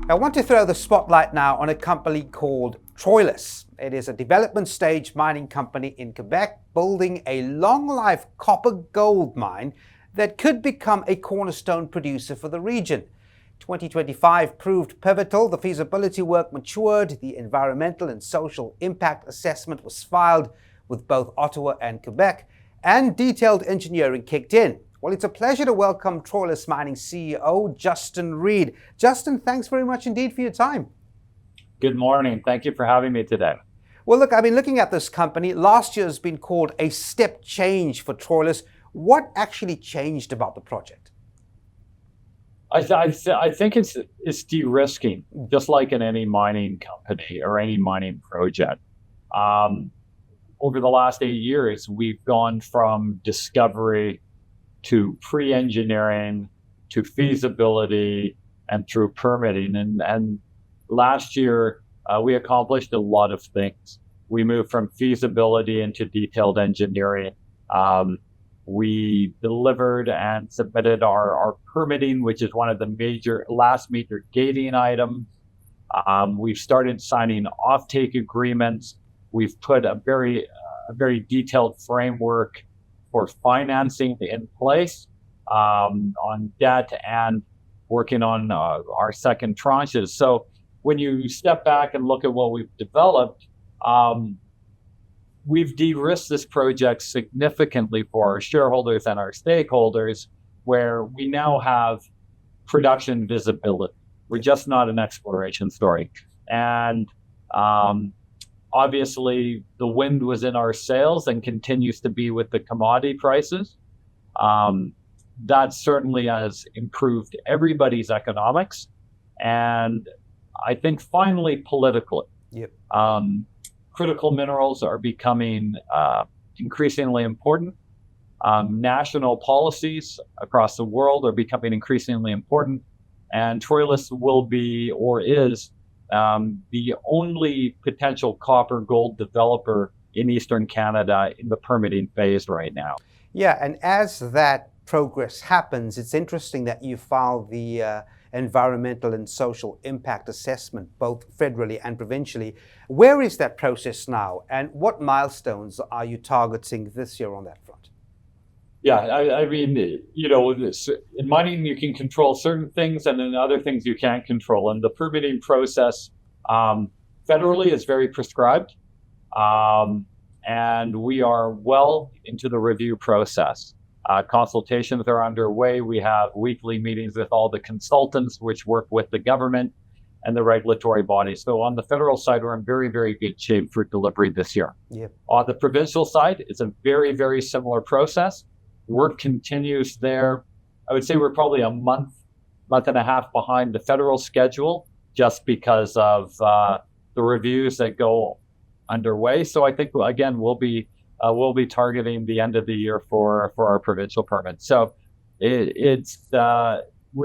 I want to throw the spotlight now on a company called Troilus. It is a development stage mining company in Quebec building a long-life copper gold mine that could become a cornerstone producer for the region. 2025 proved pivotal. The feasibility work matured, the environmental and social impact assessment was filed with both Ottawa and Quebec, and detailed engineering kicked in. Well, it's a pleasure to welcome Troilus Mining CEO, Justin Reid. Justin, thanks very much indeed for your time. Good morning. Thank you for having me today. Well, look, I've been looking at this company. Last year has been called a step change for Troilus. What actually changed about the project? I think it's de-risking, just like in any mining company or any mining project. Over the last 8 years, we've gone from discovery to pre-engineering, to feasibility, and through permitting. And last year, we accomplished a lot of things. We moved from feasibility into detailed engineering. We delivered and submitted our permitting, which is one of the last major gating items. We've started signing offtake agreements. We've put a very detailed framework for financing in place on debt and working on our second tranches. So when you step back and look at what we've developed, we've de-risked this project significantly for our shareholders and our stakeholders, where we now have production visibility. We're just not an exploration story. And obviously, the wind was in our sails and continues to be with the commodity prices. That certainly has improved everybody's economics. And I think finally, politically, critical minerals are becoming increasingly important. National policies across the world are becoming increasingly important. And Troilus will be, or is, the only potential copper gold developer in Eastern Canada in the permitting phase right now. Yeah, and as that progress happens, it's interesting that you filed the environmental and social impact assessment, both federally and provincially. Where is that process now, and what milestones are you targeting this year on that front? Yeah, I mean, in mining, you can control certain things, and then other things you can't control. And the permitting process federally is very prescribed. And we are well into the review process. Consultations are underway. We have weekly meetings with all the consultants, which work with the government and the regulatory bodies. So on the federal side, we're in very, very good shape for delivery this year. Yep. On the provincial side, it's a very, very similar process. Work continues there. I would say we're probably a month and a half behind the federal schedule, just because of the reviews that go underway. So I think, again, we'll be targeting the end of the year for our provincial permit. So we're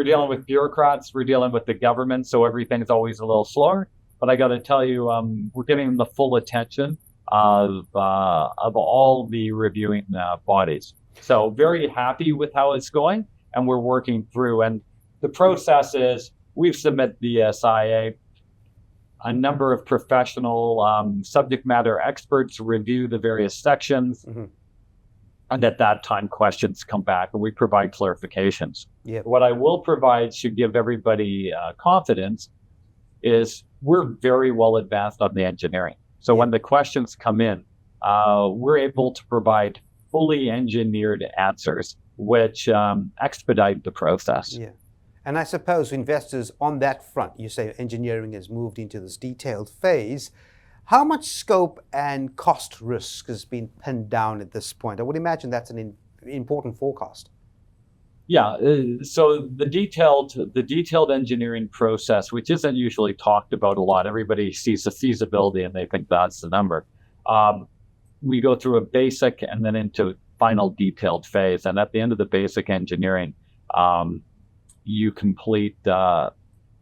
dealing with bureaucrats, we're dealing with the government, so everything's always a little slower. But I got to tell you, we're getting the full attention of all the reviewing bodies. So very happy with how it's going, and we're working through. And the process is, we've submitted the SIA. A number of professional subject matter experts review the various sections. Mm-hmm. And at that time, questions come back and we provide clarifications. Yep. What I will provide should give everybody confidence is we're very well advanced on the engineering. So when the questions come in, we're able to provide fully engineered answers, which expedite the process. Yeah. And I suppose investors on that front, you say engineering has moved into this detailed phase. How much scope and cost risk has been pinned down at this point? I would imagine that's an important forecast. Yeah, so the detailed engineering process, which isn't usually talked about a lot, everybody sees the feasibility and they think that's the number. We go through a basic and then into final detailed phase. And at the end of the basic engineering, you complete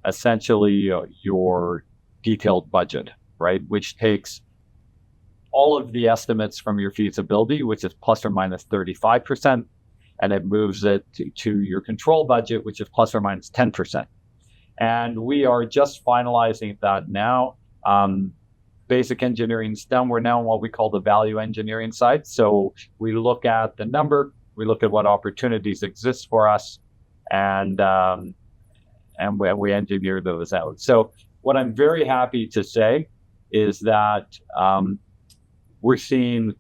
essentially your detailed budget, right? Which takes all of the estimates from your feasibility, which is plus or minus 35%, and it moves it to your control budget, which is plus or minus 10%. And we are just finalizing that now. Basic engineering's done. We're now on what we call the value engineering side. So we look at the number, we look at what opportunities exist for us, and we engineer those out. So what I'm very happy to say is that we're seeing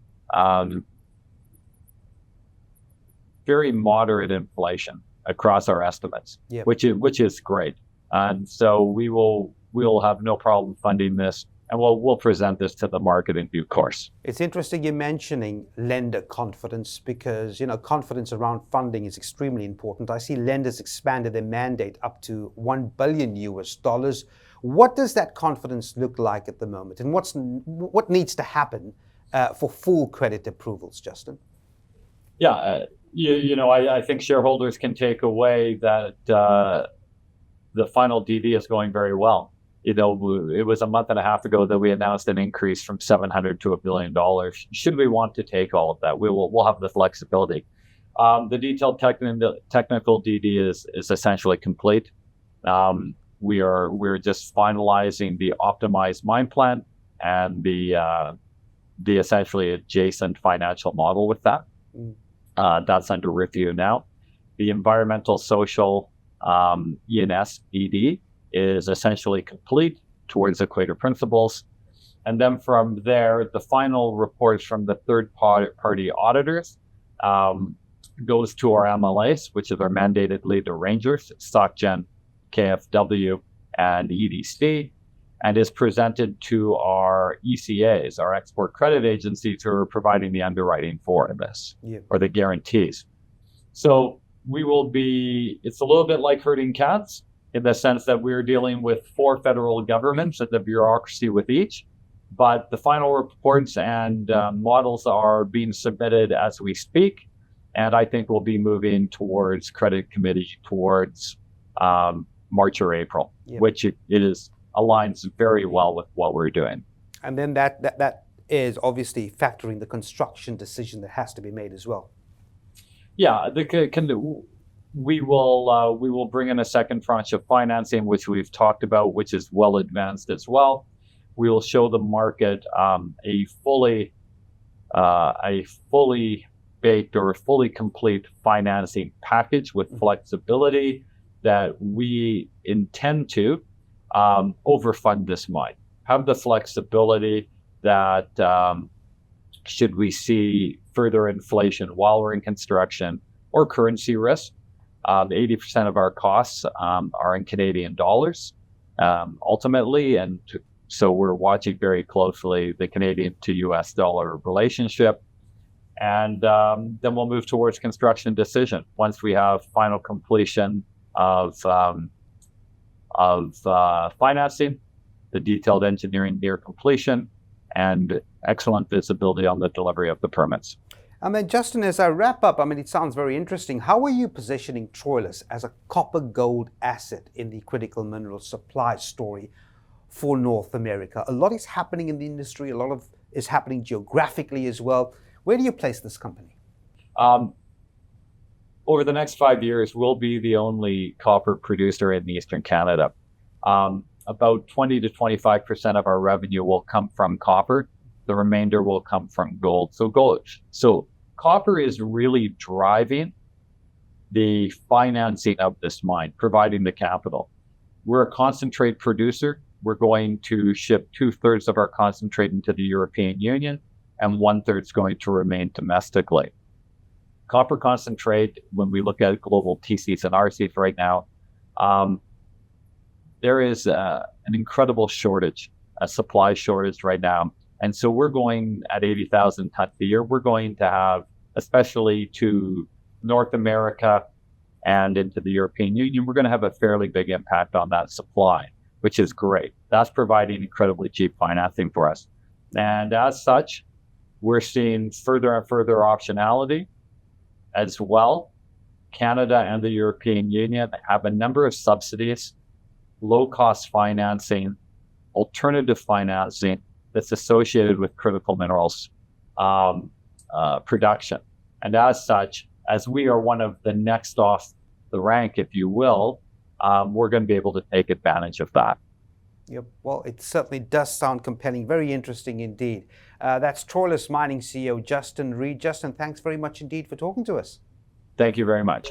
very moderate inflation across our estimates, Yep. which is great. And so we'll have no problem funding this, and we'll present this to the market in due course. It's interesting you're mentioning lender confidence because, confidence around funding is extremely important. I see lenders expanded their mandate up to $1 billion US. What does that confidence look like at the moment? And what needs to happen for full credit approvals, Justin? Yeah, I think shareholders can take away that the final DD is going very well. It was a month and a half ago that we announced an increase from $700 to $1 billion. Should we want to take all of that, we'll have the flexibility. The detailed technical DD is essentially complete. We're just finalizing the optimized mine plan and the essentially adjacent financial model with that. That's under review now. The environmental social E&S DD is essentially complete towards Equator Principles. And then from there, the final reports from the third-party auditors goes to our MLAs, which is our mandated lead arrangers, SocGen, KfW, and EDC, and is presented to our ECAs, our export credit agencies, who are providing the underwriting for this, or the guarantees. So it's a little bit like herding cats, in the sense that we're dealing with 4 federal governments and the bureaucracy with each. But the final reports and models are being submitted as we speak. And I think we'll be moving towards credit committee towards March or April, which it aligns very well with what we're doing. And then that is obviously factoring the construction decision that has to be made as well. Yeah, we will bring in a second tranche of financing, which we've talked about, which is well advanced as well. We will show the market a fully baked or a fully complete financing package with flexibility that we intend to overfund this mine. Have the flexibility that should we see further inflation while we're in construction or currency risk, 80% of our costs are in Canadian dollars ultimately, and so we're watching very closely the Canadian to US dollar relationship. And then we'll move towards construction decision once we have final completion of financing, the detailed engineering near completion, and excellent visibility on the delivery of the permits. And then, Justin, as I wrap up, it sounds very interesting. How are you positioning Troilus as a copper-gold asset in the critical mineral supply story for North America? A lot is happening in the industry. A lot is happening geographically as well. Where do you place this company? Over the next 5 years, we'll be the only copper producer in Eastern Canada. About 20 to 25% of our revenue will come from copper. The remainder will come from gold. So copper is really driving the financing of this mine, providing the capital. We're a concentrate producer. We're going to ship 2/3 of our concentrate into the European Union, and 1/3 is going to remain domestically. Copper concentrate, when we look at global TCs and RCs right now, there is an incredible shortage, a supply shortage right now. And so we're going at 80,000 tons a year. We're going to have, especially to North America and into the European Union, we're going to have a fairly big impact on that supply, which is great. That's providing incredibly cheap financing for us. And as such, we're seeing further and further optionality as well. Canada and the European Union have a number of subsidies, low-cost financing, alternative financing that's associated with critical minerals production. And as such, as we are one of the next off the rank, if you will, we're going to be able to take advantage of that. Yep. Well, it certainly does sound compelling. Very interesting indeed. That's Troilus Mining CEO Justin Reid. Justin, thanks very much indeed for talking to us. Thank you very much.